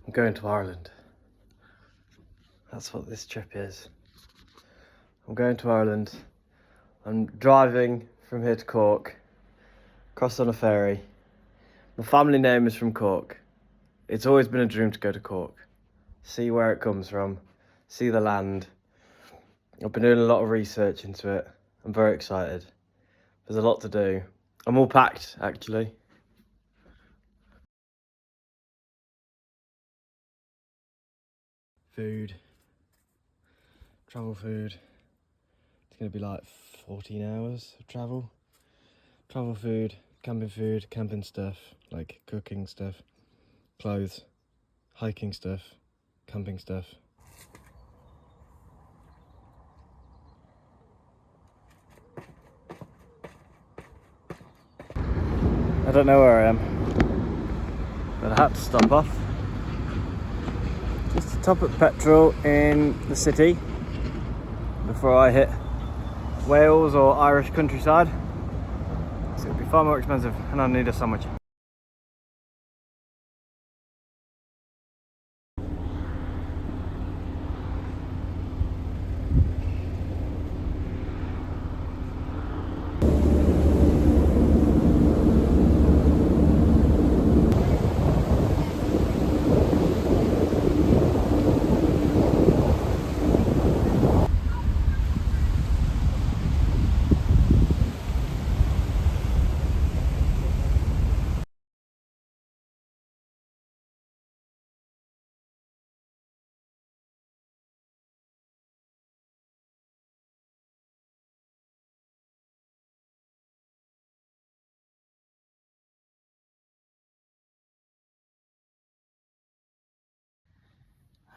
I'm going to Ireland. That's what this trip is. I'm going to Ireland. I'm driving from here to Cork, cross on a ferry. My family name is from Cork. It's always been a dream to go to Cork, see where it comes from, see the land. I've been doing a lot of research into it. I'm very excited. There's a lot to do. I'm all packed, actually. Food, travel food. It's gonna be like 14 hours of travel. Travel food, camping stuff, like cooking stuff, clothes, hiking stuff, camping stuff. I don't know where I am, but I had to stop off just to top up petrol in the city before I hit Wales or Irish countryside. So it'll be far more expensive and I need a sandwich.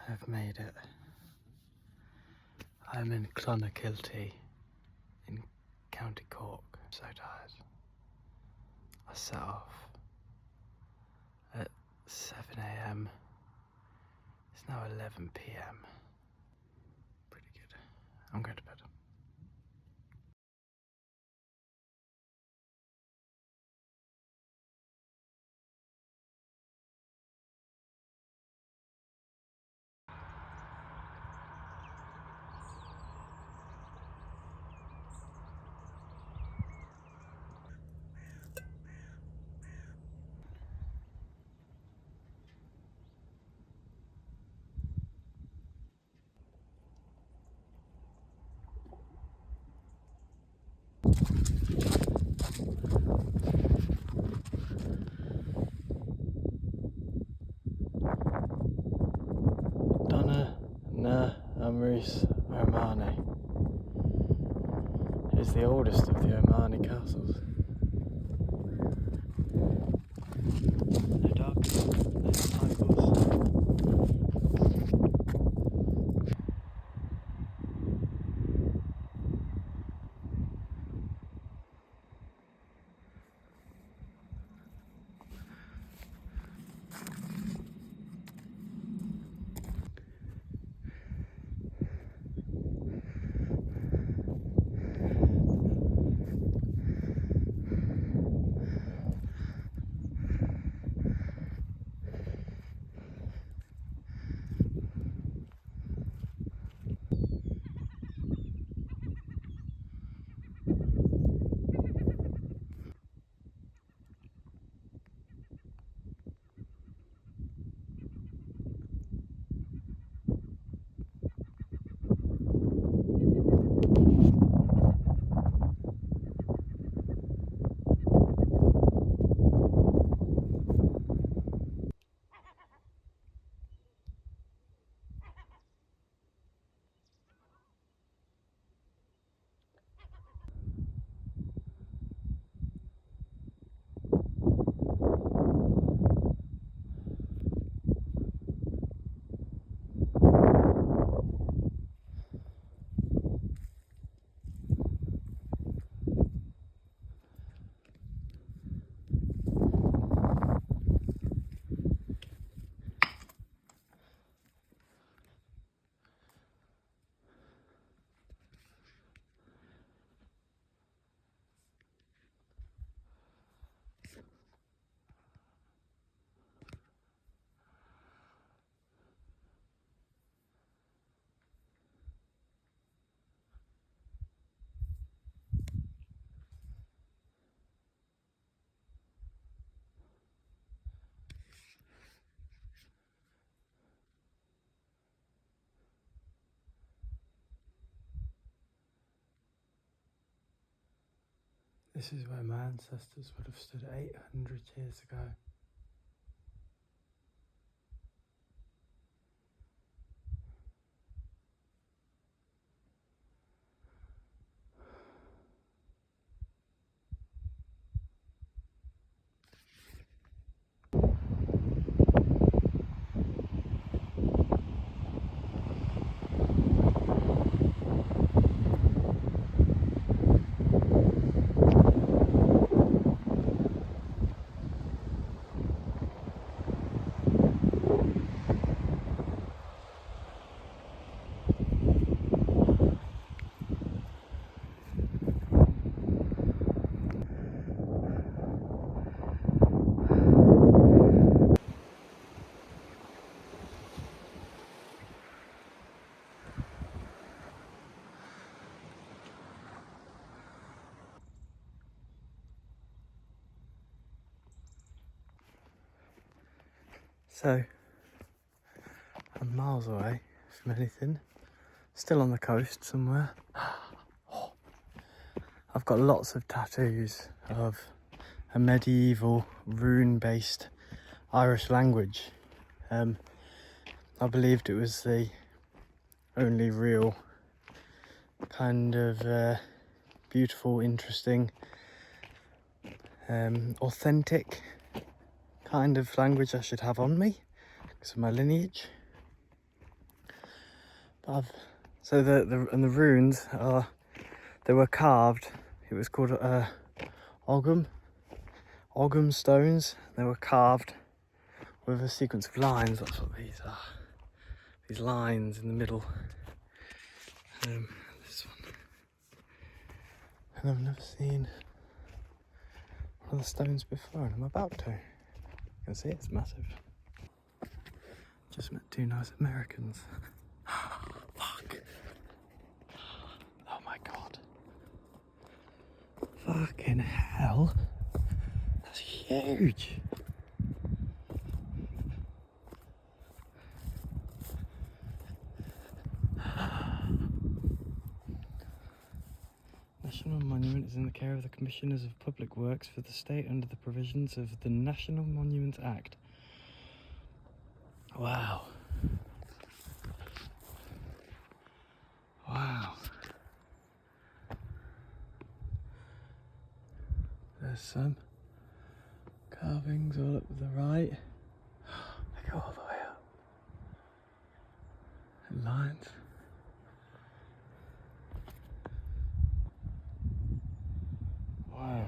I've made it. I'm in Clonakilty in County Cork. I'm so tired. I set off at 7 AM. It's now 11 PM. Pretty good. I'm going to bed. Mahoney is the oldest of the Mahoney castles. No dogs, no cycles. This is where my ancestors would have stood 800 years ago. So, I'm miles away from anything, still on the coast somewhere. I've got lots of tattoos of a medieval rune-based Irish language. I believed it was the only real kind of beautiful, interesting, authentic kind of language I should have on me because of my lineage. But so the runes are, they were carved. It was called Ogham stones. They were carved with a sequence of lines. That's what these are. These lines in the middle. This one. And I've never seen one of the stones before, and I'm about to. You can see it's massive. Just met two nice Americans. Fuck. Oh my god. Fucking hell. That's huge. National Monument is in the care of the Commissioners of Public Works for the state under the provisions of the National Monuments Act. Wow. Wow. There's some carvings all up to the right. They go all the way up. And lines. Wow.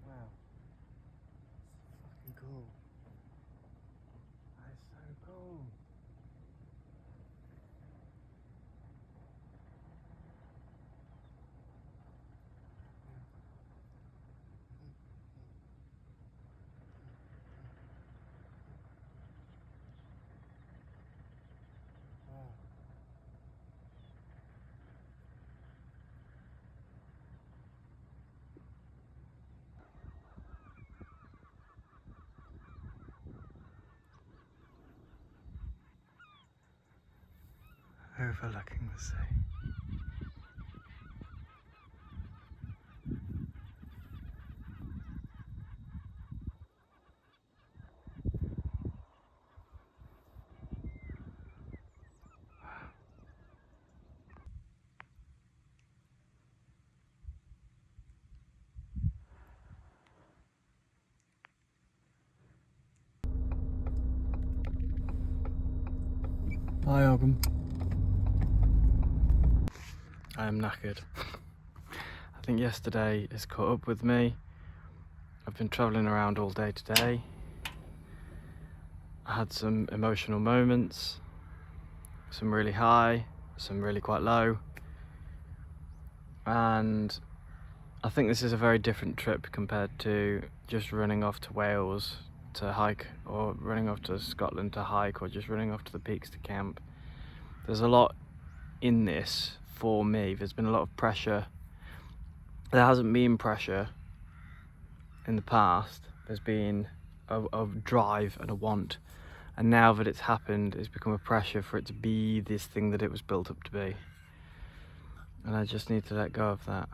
Wow. That's fucking cool. That is so cool. Overlooking the sea. Hi, Ogham. I am knackered. I think yesterday has caught up with me. I've been travelling around all day today. I had some emotional moments, some really high, some really quite low. And I think this is a very different trip compared to just running off to Wales to hike, or running off to Scotland to hike, or just running off to the peaks to camp. There's a lot in this for me. There's been a lot of pressure. There hasn't been pressure in the past there's been a drive and a want, and now that it's happened, it's become a pressure for it to be this thing that it was built up to be. And I just need to let go of that.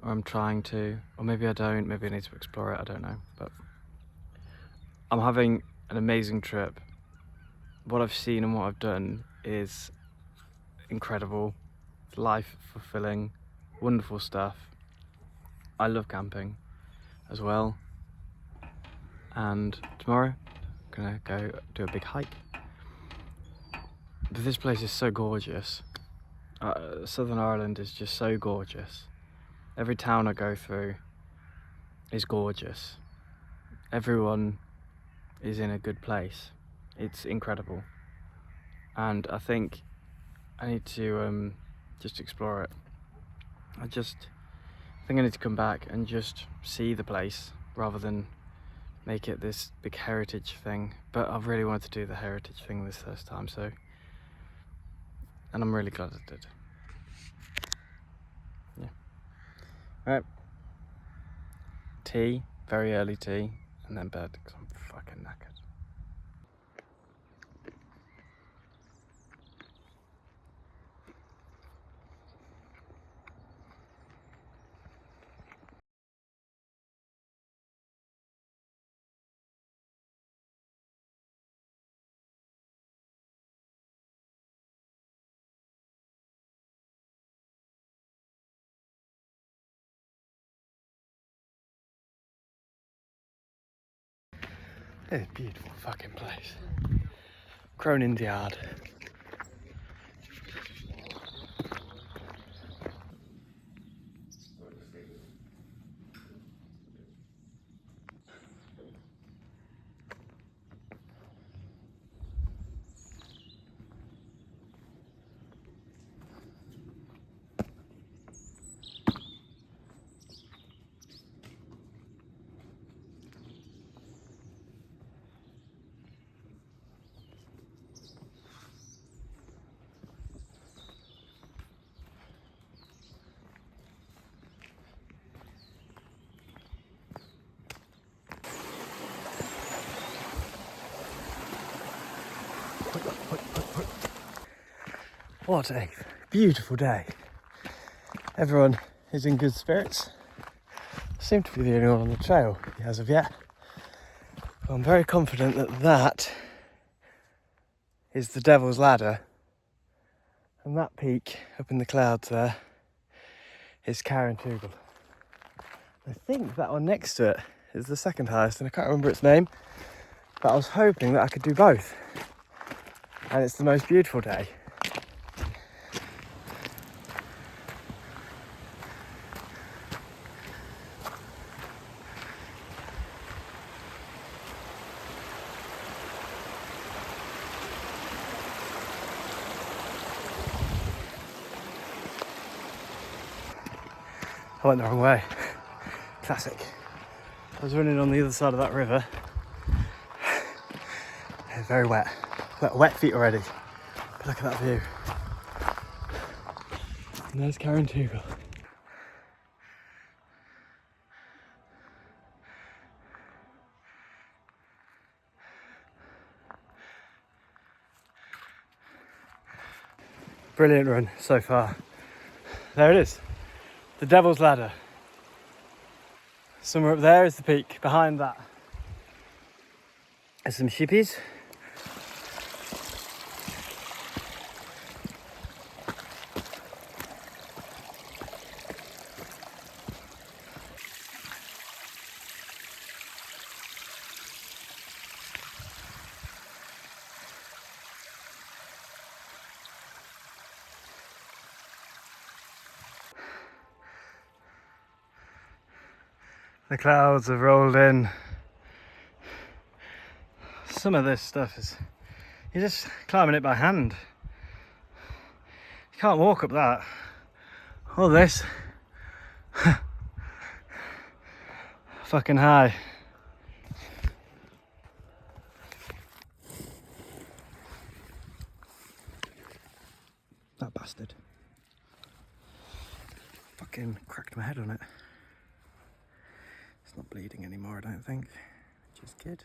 Or I'm trying to, or maybe I don't, maybe I need to explore it, I don't know. But I'm having an amazing trip. What I've seen and what I've done is incredible, life fulfilling, wonderful stuff. I love camping as well. And tomorrow, I'm gonna go do a big hike. But this place is so gorgeous. Southern Ireland is just so gorgeous. Every town I go through is gorgeous. Everyone is in a good place. It's incredible. And I think I need to just explore it. I think I need to come back and just see the place rather than make it this big heritage thing. But I really wanted to do the heritage thing this first time, and I'm really glad I did. Yeah. Right. Tea, very early tea, and then bed because I'm fucking knackered. It's a beautiful fucking place. Cronin's Yard. What a beautiful day. Everyone is in good spirits. I seem to be the only one on the trail as of yet. But I'm very confident that that is the Devil's Ladder, and that peak up in the clouds there is Carrantuohill. I think that one next to it is the second highest, and I can't remember its name, but I was hoping that I could do both. And it's the most beautiful day. I went the wrong way. Classic. I was running on the other side of that river. It's very wet. Got wet feet already. But look at that view. And there's Carrantuohill. Brilliant run so far. There it is. The Devil's Ladder. Somewhere up there is the peak. Behind that are some shippies. The clouds have rolled in. Some of this stuff is, you're just climbing it by hand. You can't walk up that. All this. Fucking high. That bastard. Fucking cracked my head on it. It's not bleeding anymore, I don't think, which is good.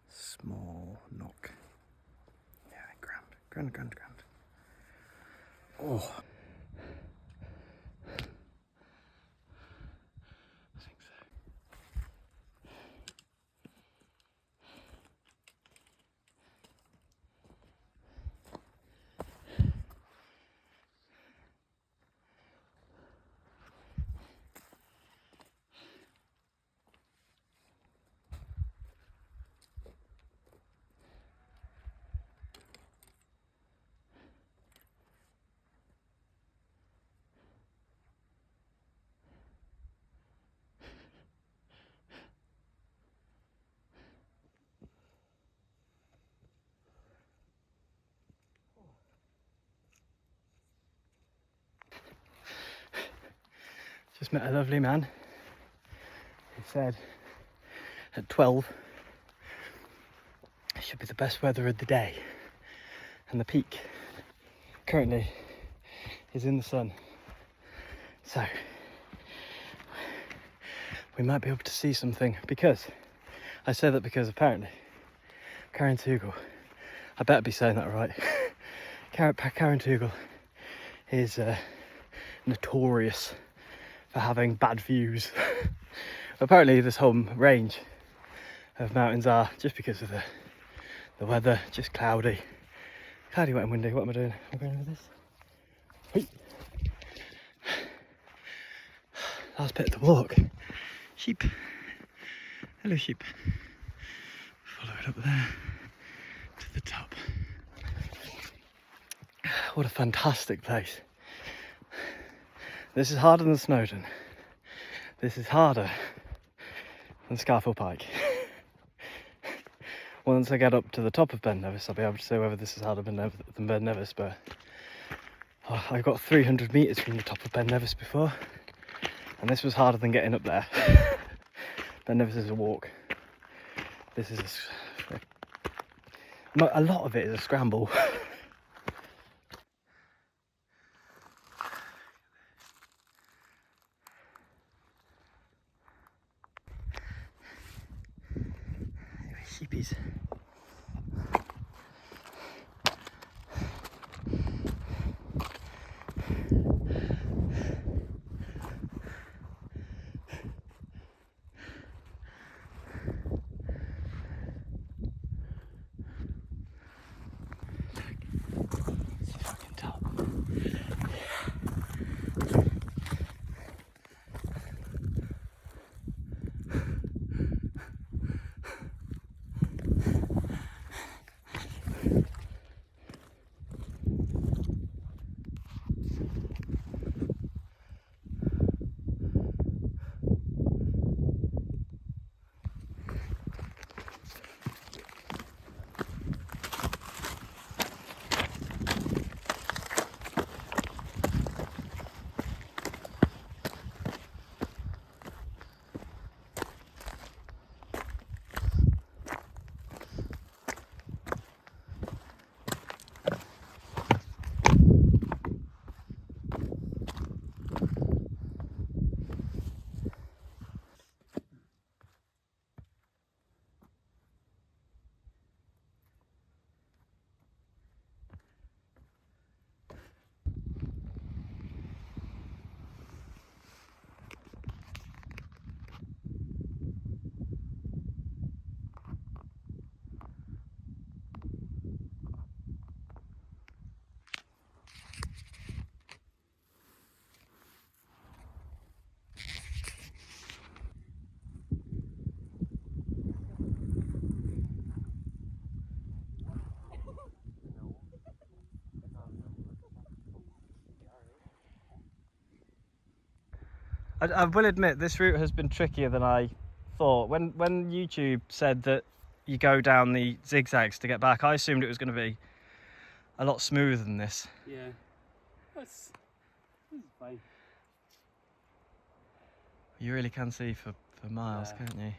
Small knock. Yeah, grand. Oh. I think so. Just met a lovely man who said at 12 it should be the best weather of the day, and the peak currently is in the sun, so we might be able to see something. Because I say that because apparently Carrantuohill, I better be saying that right, Carrantuohill is notorious for having bad views. Apparently this whole range of mountains are, just because of the weather, just cloudy, wet and windy. What am I doing? I'm going over this. Hey. Last bit of the walk. Sheep. Hello sheep. Follow it up there to the top. What a fantastic place. This is harder than Snowdon. This is harder than Scarfield Pike. Once I get up to the top of Ben Nevis, I'll be able to say whether this is harder than Ben Nevis, but I got 300 metres from the top of Ben Nevis before, and this was harder than getting up there. Ben Nevis is a walk. This is a lot of it is a scramble. Sheepies. It's a fucking top. I will admit this route has been trickier than I thought. When YouTube said that you go down the zigzags to get back, I assumed it was going to be a lot smoother than this. Yeah, this is fine. You really can see for miles, can't you?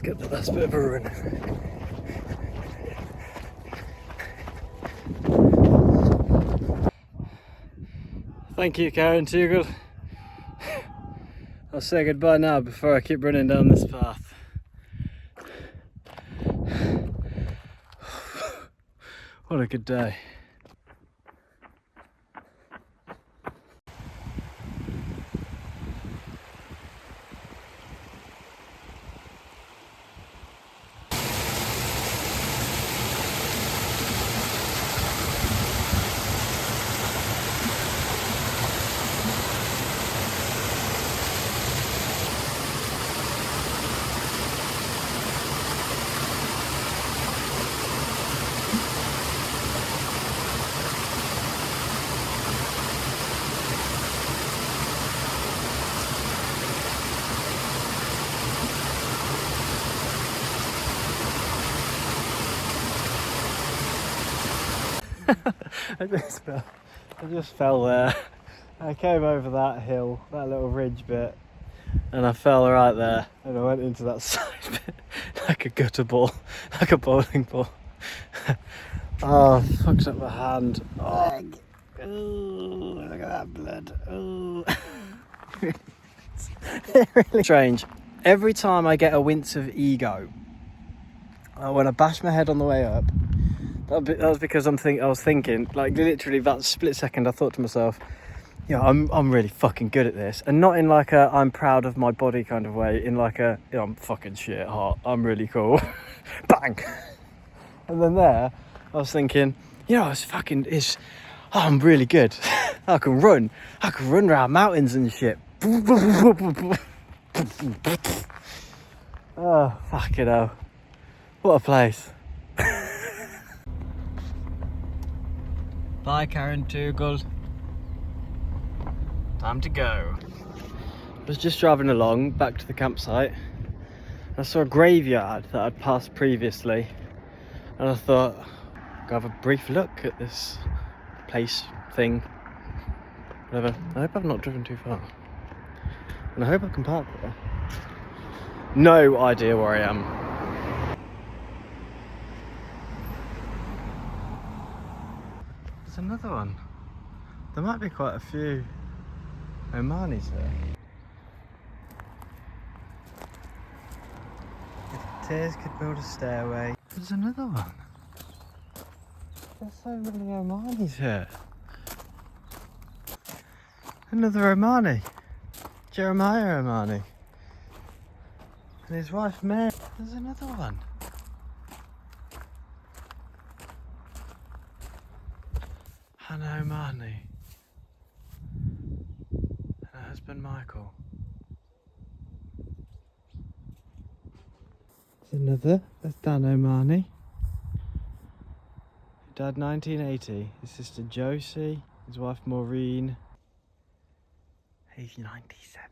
get the last bit of a run. Thank you, Carrantuohill. I'll say goodbye now before I keep running down this path. What a good day. I just fell there. I came over that hill, that little ridge bit, and I fell right there, and I went into that side bit like a gutter ball, like a bowling ball. Oh, fucked up my hand. Oh, ooh, look at that blood. Ooh. It's really strange. Every time I get a wince of ego, when I bash my head on the way up, that was because I was thinking, like literally that split second, I thought to myself, yeah, I'm really fucking good at this, and not in like a I'm proud of my body kind of way, in like a I'm fucking shit hot, I'm really cool, bang. And then there, I was thinking, I'm really good. I can run around mountains and shit. Oh, fucking hell, what a place. Bye, Carrantuohill. Time to go. I was just driving along back to the campsite. I saw a graveyard that I'd passed previously, and I thought, I'll have a brief look at this place, thing, whatever. I hope I've not driven too far, and I hope I can park there. No idea where I am. There's another one. There might be quite a few Omanis there. If tears could build a stairway. There's another one. There's so many Omanis here. Another Omani. Jeremiah Omani. And his wife Mary. There's another one. Hannah Mahoney and her husband Michael. There's Dan O'Mahony. He died 1980. His sister Josie, his wife Maureen. He's 97.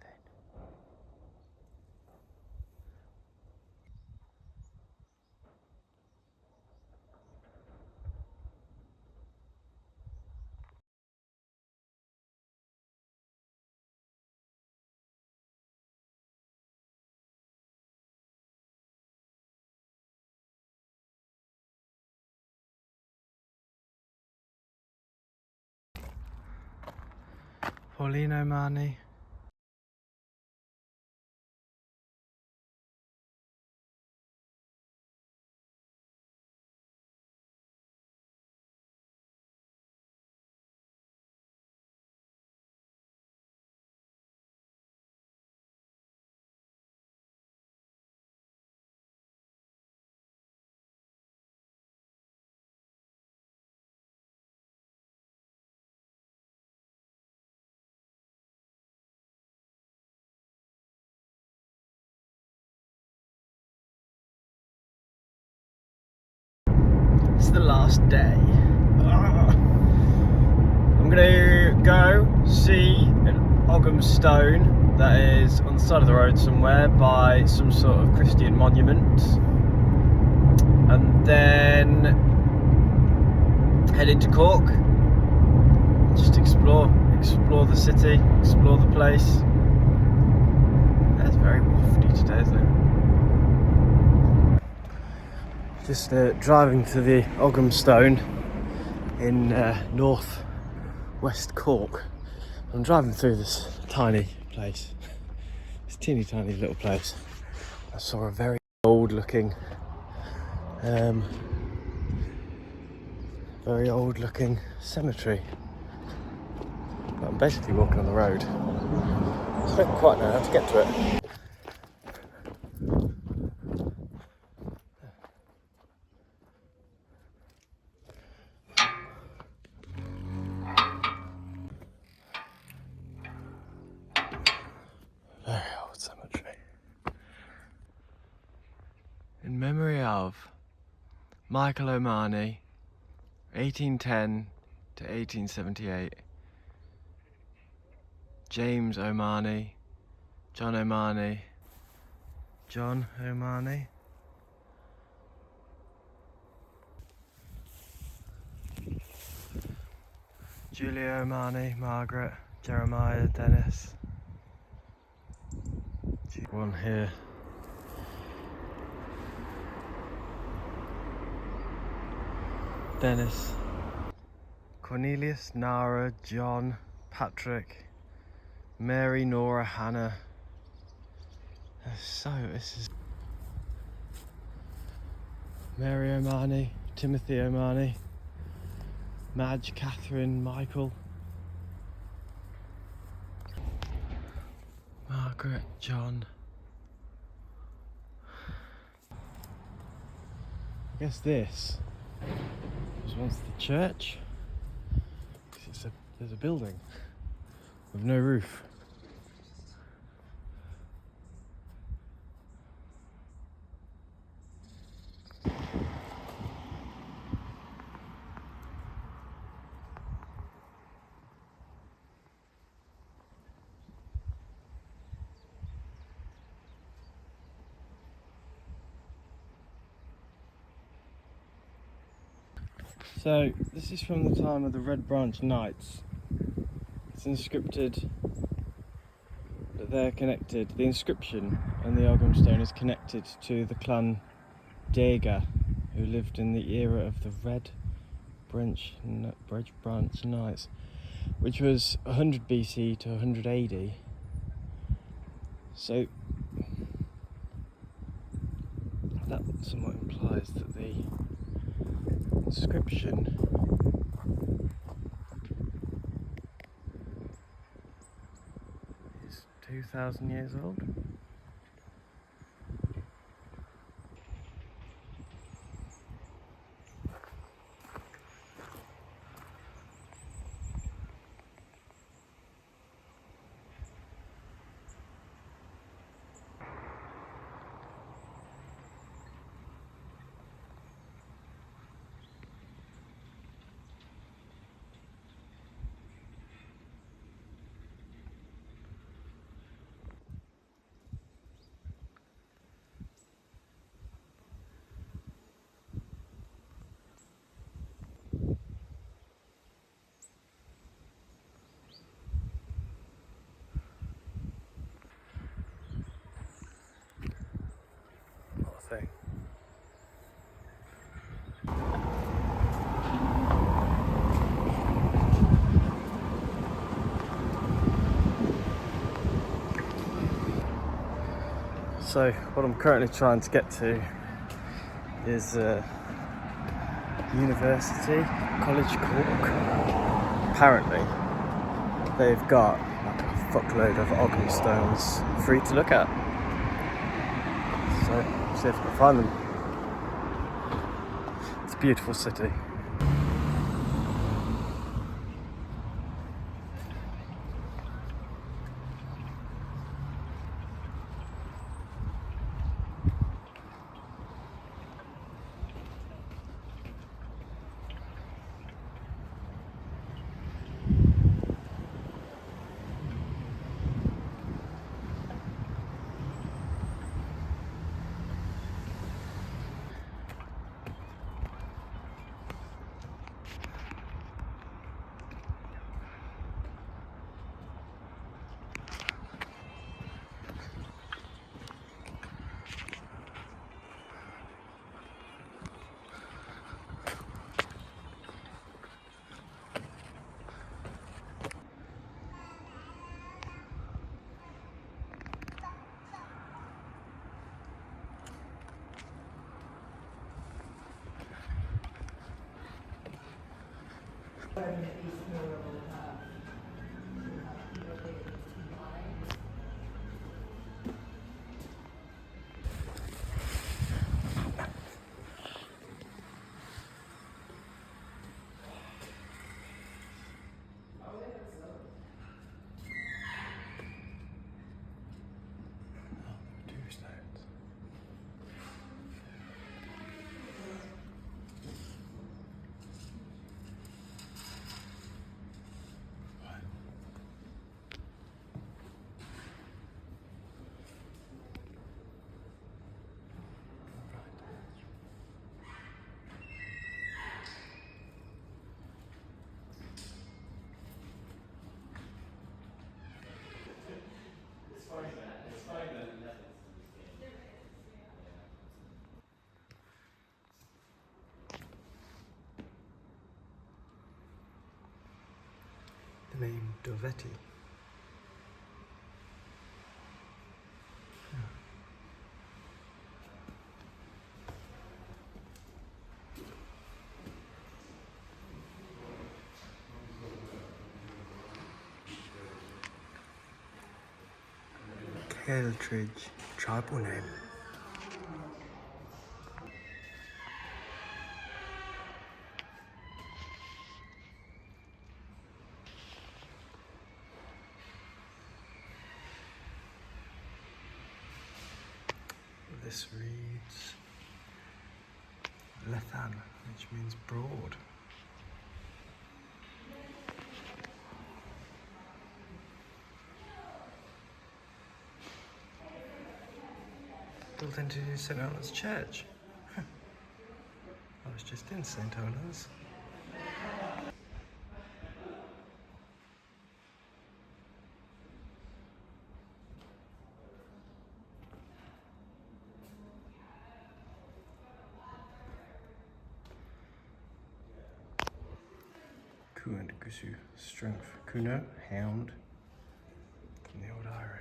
Pauline O'Mahony. It's the last day. I'm gonna go see an Ogham stone that is on the side of the road somewhere by some sort of Christian monument, and then head into Cork. Just explore the city, explore the place. It's very wafty today, isn't it? Just driving to the Ogham Stone in north west Cork. I'm driving through this tiny place, this teeny tiny little place. I saw a very old looking cemetery. But I'm basically walking on the road. I don't quite know how to get to it. Very old cemetery. In memory of Michael Mahoney, 1810 to 1878. James O'Mahony, John O'Mahony, Julia O'Mahony, Margaret, Jeremiah, Dennis. One here. Dennis. Cornelius, Nara, John, Patrick, Mary, Nora, Hannah. This is Mary O'Mahony, Timothy O'Mahony, Madge, Catherine, Michael, Margaret, John. I guess this was once the church. There's a building with no roof. So this is from the time of the Red Branch Knights. It's inscripted that they're connected. The inscription on the Ogham Stone is connected to the clan Deaga, who lived in the era of the Red Branch Knights, which was 100 BC to 100 AD. So that somewhat implies that the inscription is 2,000 years old. Thing. So what I'm currently trying to get to is University College Cork. Apparently they've got like a fuckload of Ogham stones free to look at. So see if I can find them. It's a beautiful city. named Dovetti. Keltridge, tribal name. This reads Lethan, which means broad. Built into St. Helens Church. I was just in St. Helens. Ku and Gusu, strength. Kuno, hound, from the Old Irish.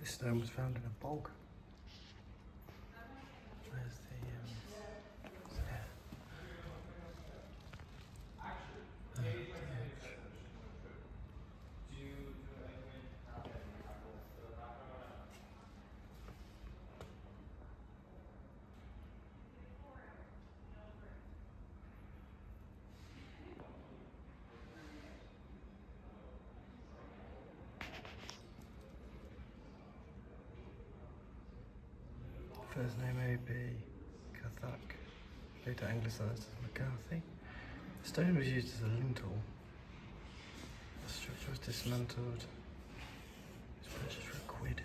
This stone was found in a bog. Where's the first name may be Cathak, later anglicised as McCarthy. The stone was used as a lintel. The structure was dismantled. It was purchased for £1.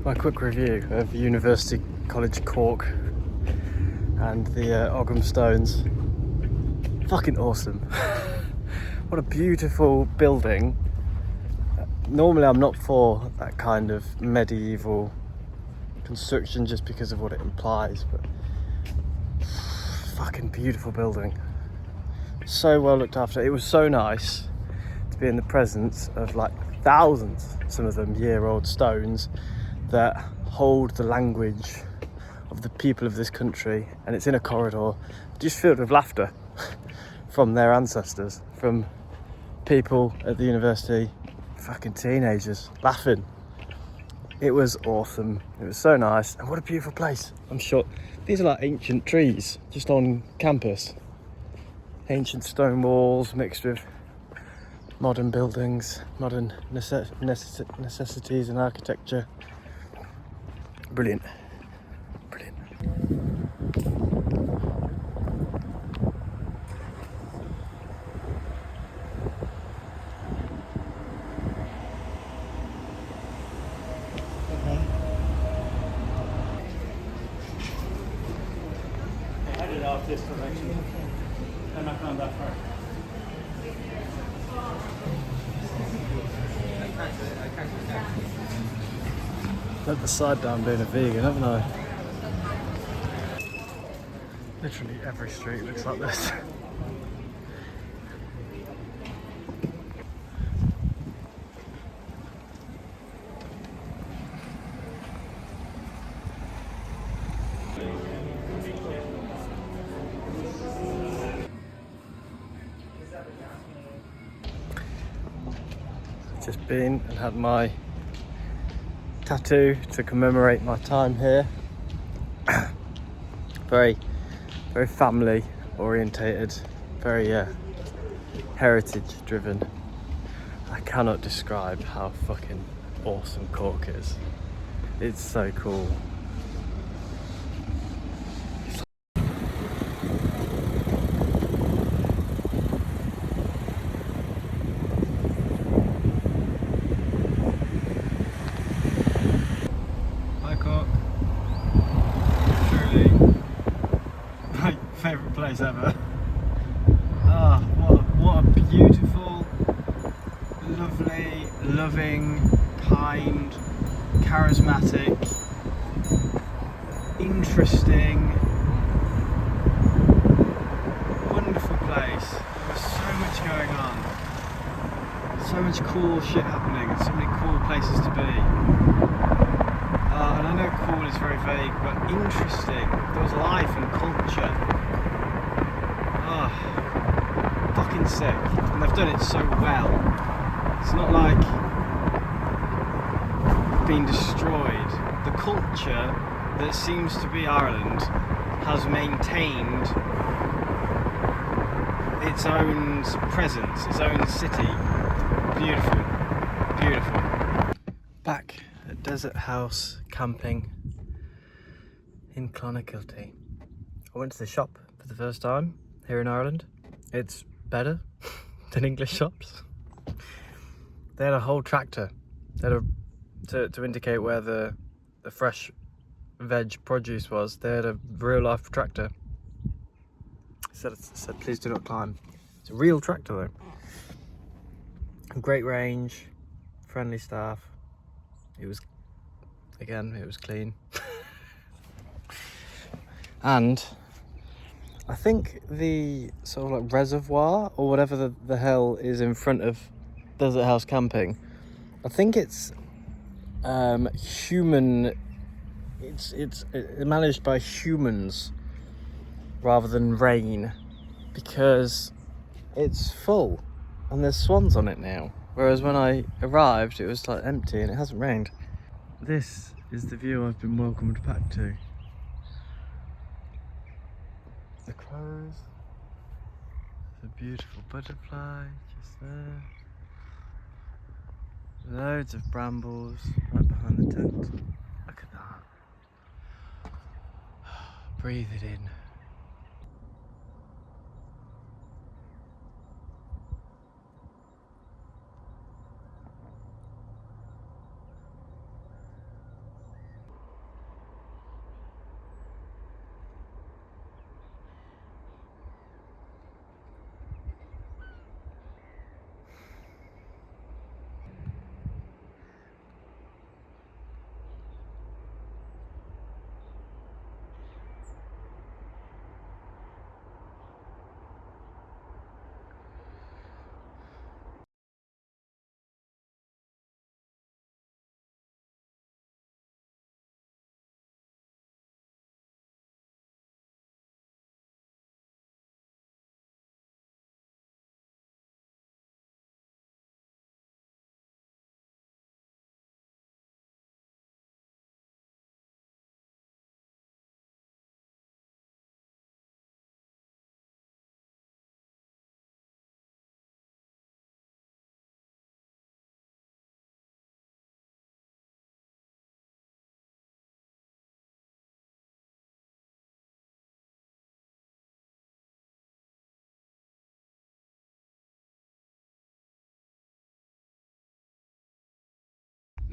My quick review of University College Cork and the Ogham stones. Fucking awesome. What a beautiful building. normally I'm not for that kind of medieval construction just because of what it implies, but fucking beautiful building. So well looked after. It was so nice to be in the presence of like thousands, some of them year-old stones that hold the language of the people of this country, and it's in a corridor just filled with laughter from their ancestors, from people at the university, fucking teenagers laughing. It was awesome. It was so nice, and what a beautiful place. I'm sure these are like ancient trees just on campus. Ancient stone walls mixed with modern buildings, modern necessities and architecture. Brilliant. Brilliant. Headed off this direction. I'm not going that far. Let the side down being a vegan, haven't I? Literally every street looks like this. Just been and had my tattoo to commemorate my time here. Very family orientated, very heritage driven. I cannot describe how fucking awesome Cork is. It's so cool. Hi Cork. Truly my favourite place ever. Ah, what a beautiful, lovely, loving, kind, charismatic, interesting, wonderful place. There's so much going on. So much cool shit happening and so many cool places to be. And I know cool is very vague, but interesting. There was life and culture. Fucking sick. And they've done it so well. It's not like being destroyed. The culture that seems to be Ireland has maintained its own presence, its own city. Beautiful. Beautiful. Back at Desert House camping in Clonakilty. I went to the shop for the first time here in Ireland. It's better than English shops. They had a whole tractor. They had to indicate where the fresh veg produce was. They had a real life tractor. It said please do not climb. It's a real tractor though. Great range, friendly staff. It was clean. And I think the sort of like reservoir or whatever the hell is in front of Desert House camping, I think it's human. It's managed by humans rather than rain, because it's full and there's swans on it now. Whereas when I arrived, it was like empty and it hasn't rained. This is the view I've been welcomed back to. The crows, the beautiful butterfly just there. Loads of brambles right behind the tent. Look at that. Breathe it in.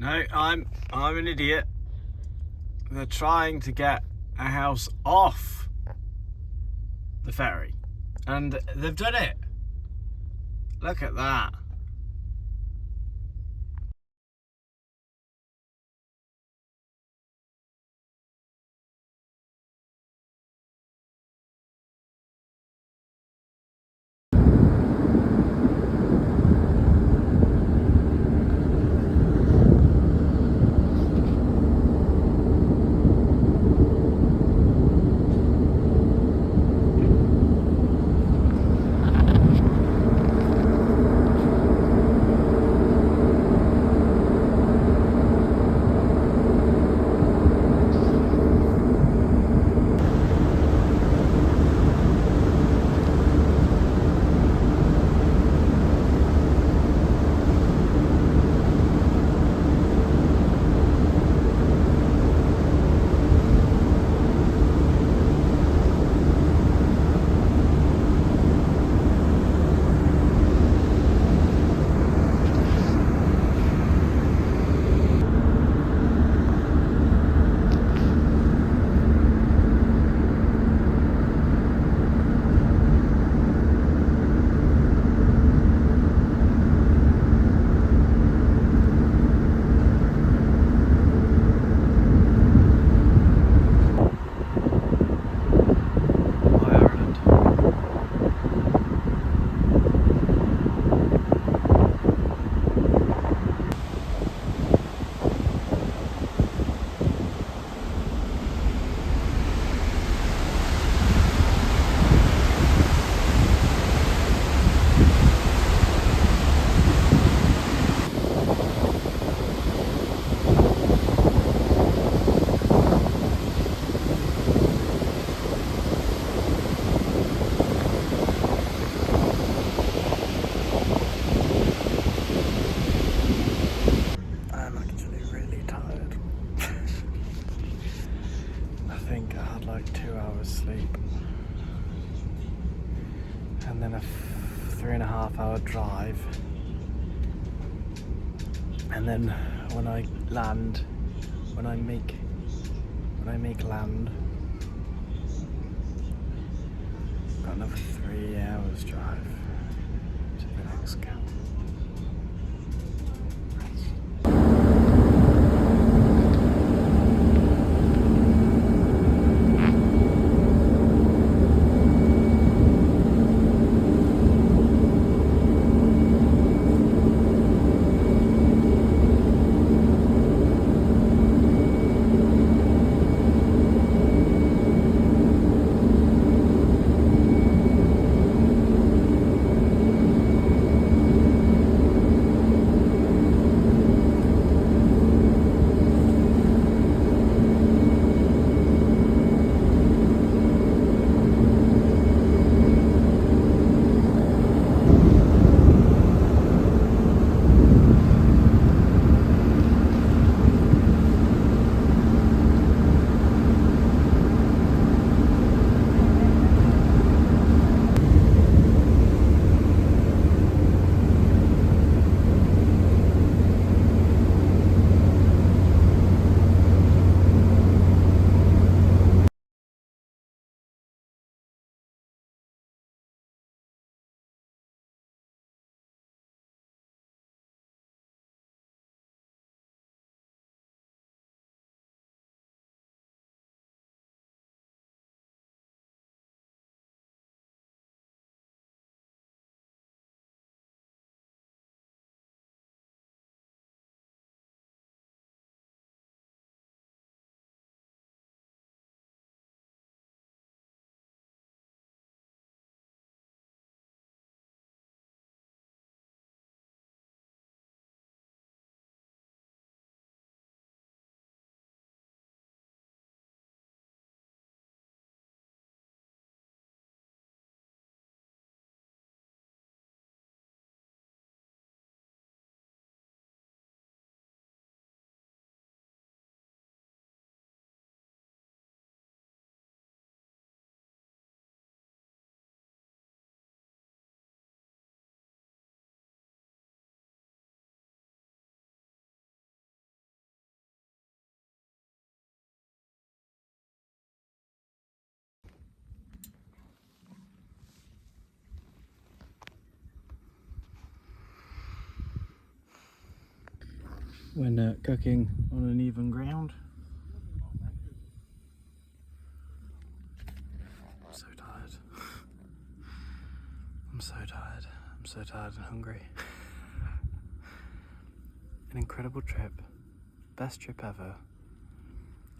No, I'm an idiot. They're trying to get a house off the ferry, and they've done it. Look at that. I'm actually really tired. I think I had like 2 hours sleep. And then a 3.5 hour drive. And then when I land, when I make land, I've got another 3 hours drive to the next camp. when cooking on uneven ground. I'm so tired. I'm so tired. I'm so tired and hungry. An incredible trip. Best trip ever.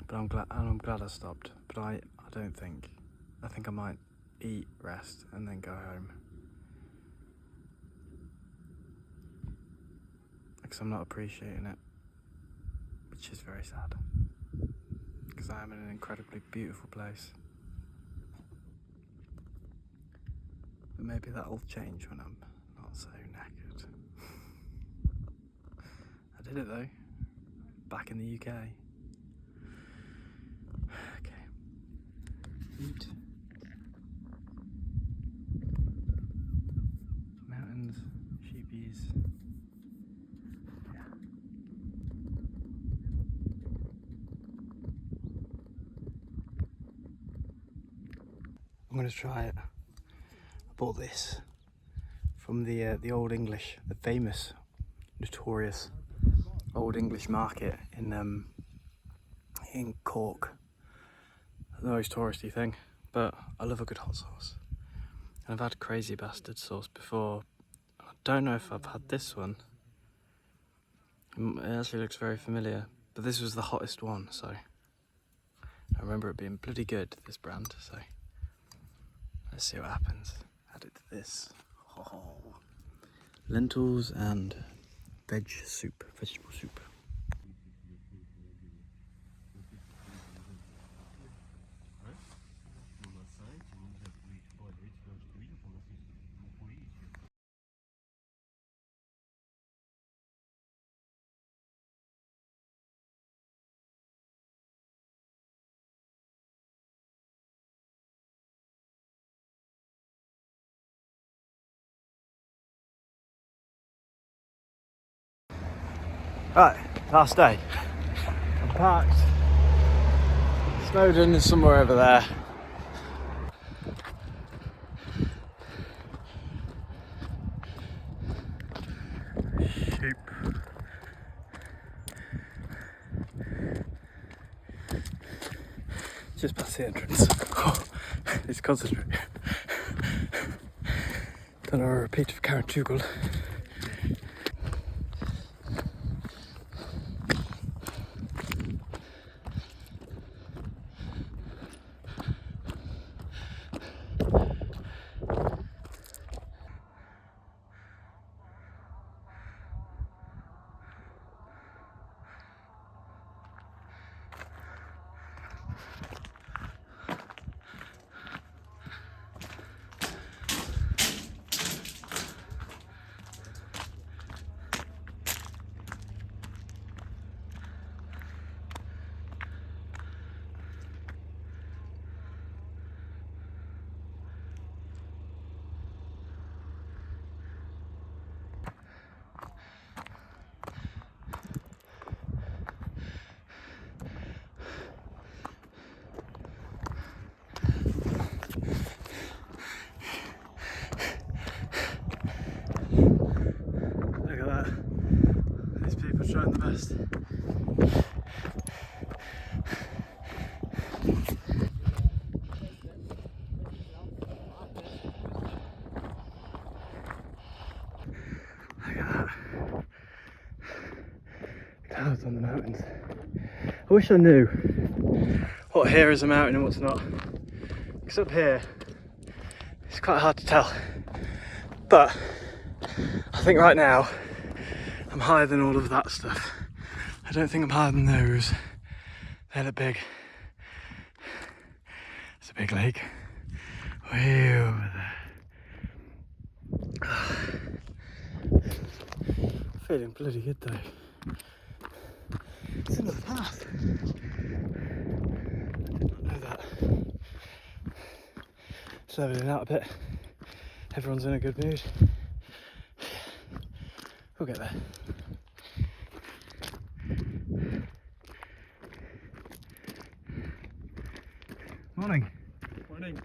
But I'm glad I stopped. But I don't think. I think I might eat, rest, and then go home. Because I'm not appreciating it. Which is very sad. Because I am in an incredibly beautiful place. But maybe that'll change when I'm not so knackered. I did it though. Back in the UK. Okay. Eat. Mountains, sheepies. Yeah. I'm gonna try it. I bought this from the Old English, the famous, notorious Old English market in Cork. The most touristy thing, but I love a good hot sauce. And I've had crazy bastard sauce before. I don't know if I've had this one. It actually looks very familiar, but this was the hottest one, so I remember it being bloody good, this brand, so let's see what happens. Add it to this. Oh. Lentils and vegetable soup. Right, last day. I'm parked. Snowdon is somewhere over there. Sheep. Just past the entrance. Oh, it's concentrate. Done a repeat of Carrantuohill. Look at that. These people are trying the best. Look at that. Clouds on the mountains. I wish I knew what here is a mountain and what's not. Because up here, it's quite hard to tell. But I think right now, I'm higher than all of that stuff. I don't think I'm higher than those. They look big. It's a big lake. Way over there. Feeling bloody good though. It's another path. I did not know that. It's leveling out a bit. Everyone's in a good mood. We'll get there. Morning. Morning.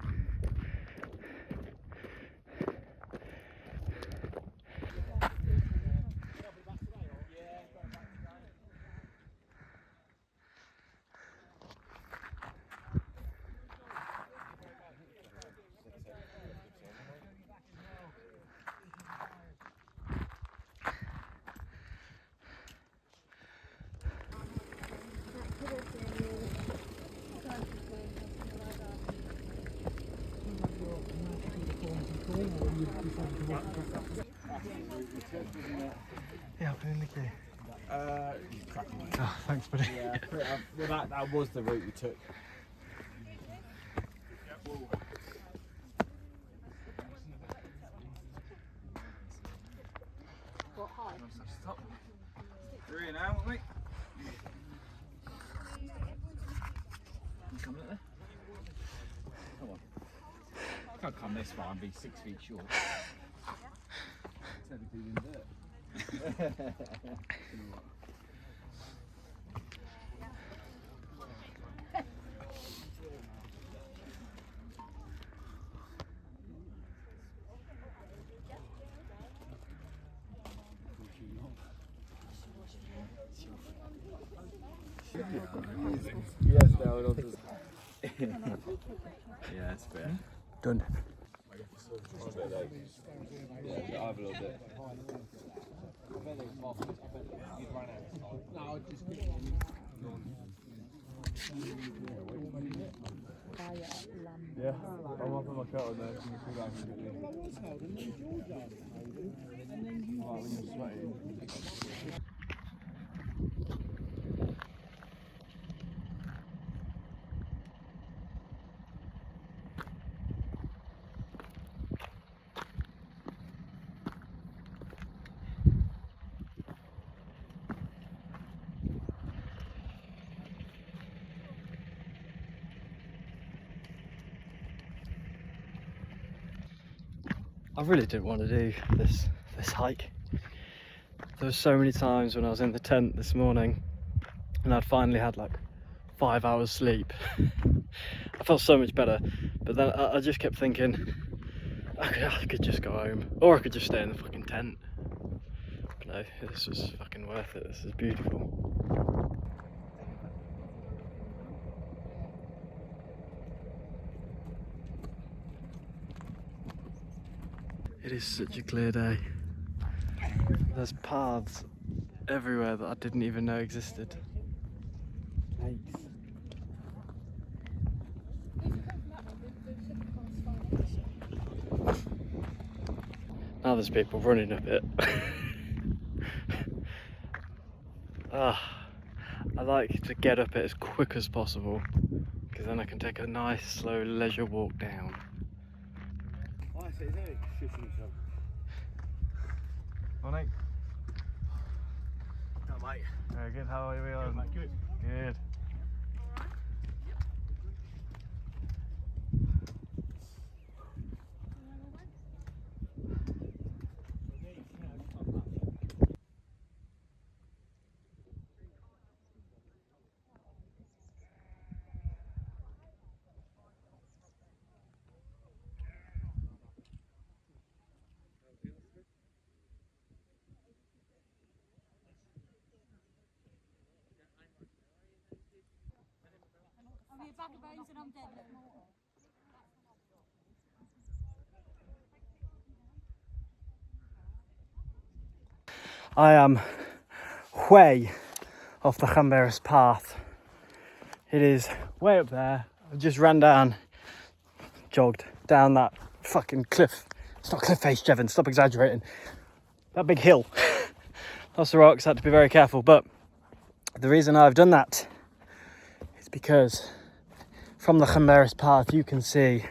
Yeah, I've been in the queue. Cracking. Oh, thanks, buddy. Yeah, well, that was the route we took. Stop. Three now, mate. Come there. Come on. I can't come this far and be 6 feet short. Technically, you didn't do it. Yes, no, yeah, it's fair. Done. Yeah, I have a little bit. Yeah, I'm up in my car on there. You can see that I can get in. Oh, when you're sweating. I really didn't want to do this hike. There were so many times when I was in the tent this morning and I'd finally had like 5 hours sleep. I felt so much better, but then I just kept thinking I could just go home, or I could just stay in the fucking tent. But no, this was fucking worth it. This is beautiful. It is such a clear day. There's paths everywhere that I didn't even know existed. Now there's people running up it. I like to get up it as quick as possible, because then I can take a nice slow leisure walk down. Morning. No, mate. Very good, how are we on? Good. Good. I'm a bag of bones and I'm dead. I am way off the Llanberis path. It is way up there. I just ran down, jogged down that fucking cliff. It's not cliff face, Jevon, stop exaggerating. That big hill. Lots of rocks, had to be very careful. But the reason I've done that is because from the Llanberis path you can see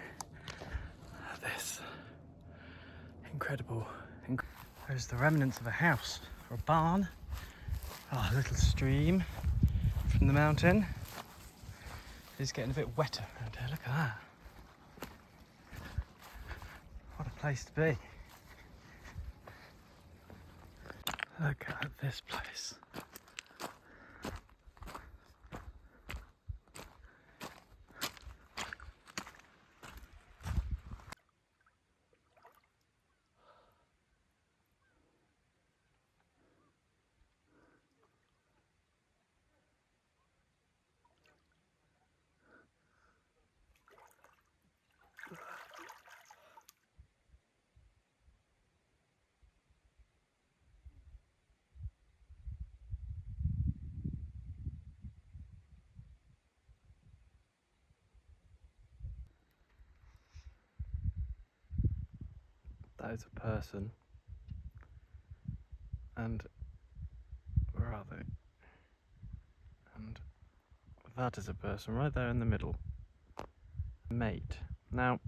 this incredible. There's the remnants of a house or a barn. Oh, a little stream from the mountain. It's getting a bit wetter around here. Look at that. What a place to be. Look at this place. That is a person. And where are they? And that is a person right there in the middle. Mate. Now,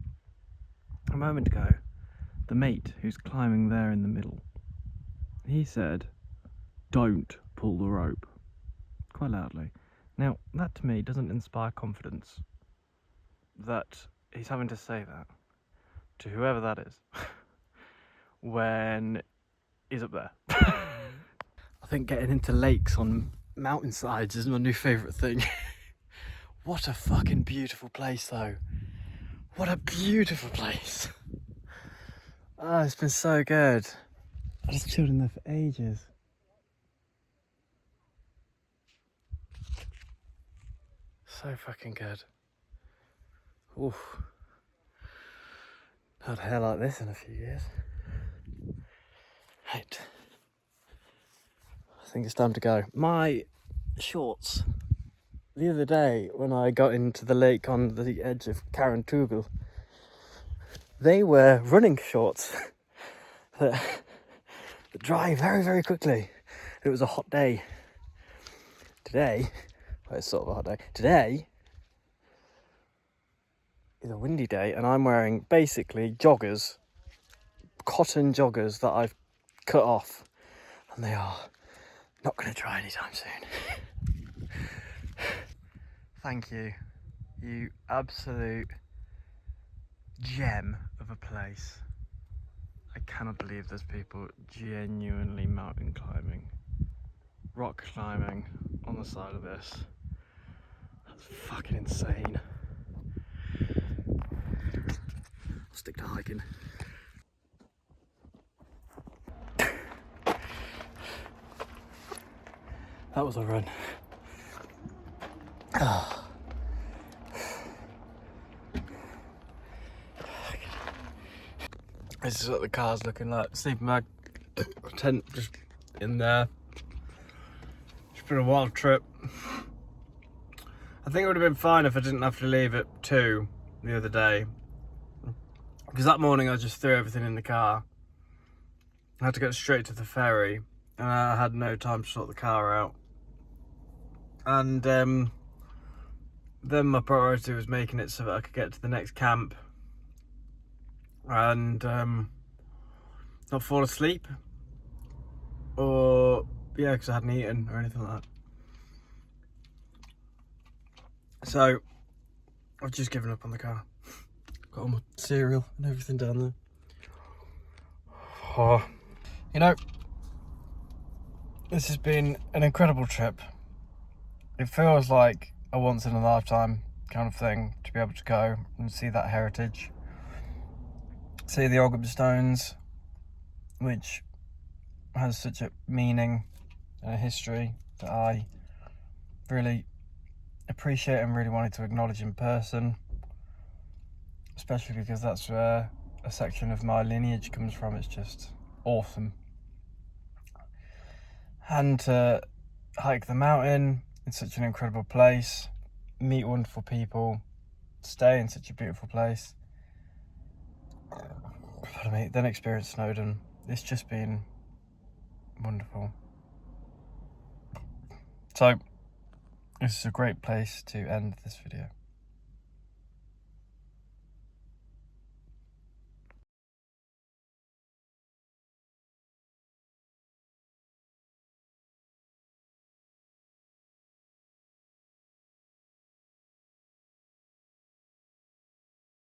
a moment ago, the mate who's climbing there in the middle, he said, "Don't pull the rope," quite loudly. Now, that to me doesn't inspire confidence that he's having to say that to whoever that is when he's up there. I think getting into lakes on mountainsides is my new favourite thing. What a fucking beautiful place though. What a beautiful place. Oh, it's been so good. I just chilled in there for ages. So fucking good. Oof. Not hair like this in a few years. Right. I think it's time to go. My shorts. The other day when I got into the lake on the edge of Carrantuohill, they were running shorts that dry very, very quickly. It was a hot day. Today, well, it's sort of a hot day. Today is a windy day and I'm wearing basically joggers, cotton joggers that I've cut off, and they are not going to dry anytime soon. Thank you, you absolute gem of a place. I cannot believe there's people genuinely mountain climbing, rock climbing on the side of this. That's fucking insane. I'll stick to hiking. That was a run. Oh. This is what the car's looking like. Sleeping bag, tent just in there. It's been a wild trip. I think it would have been fine if I didn't have to leave at 2 the other day. Because that morning I just threw everything in the car. I had to get straight to the ferry and I had no time to sort the car out. And then my priority was making it so that I could get to the next camp and not fall asleep, or yeah, because I hadn't eaten or anything like that. So I've just given up on the car. Got all my cereal and everything down there. Oh, you know, this has been an incredible trip. It feels like a once in a lifetime kind of thing to be able to go and see that heritage. See the Ogham stones, which has such a meaning and a history that I really appreciate and really wanted to acknowledge in person, especially because that's where a section of my lineage comes from. It's just awesome. And to hike the mountain in such an incredible place, meet wonderful people, stay in such a beautiful place, then experience Snowdon. It's just been wonderful. So this is a great place to end this video.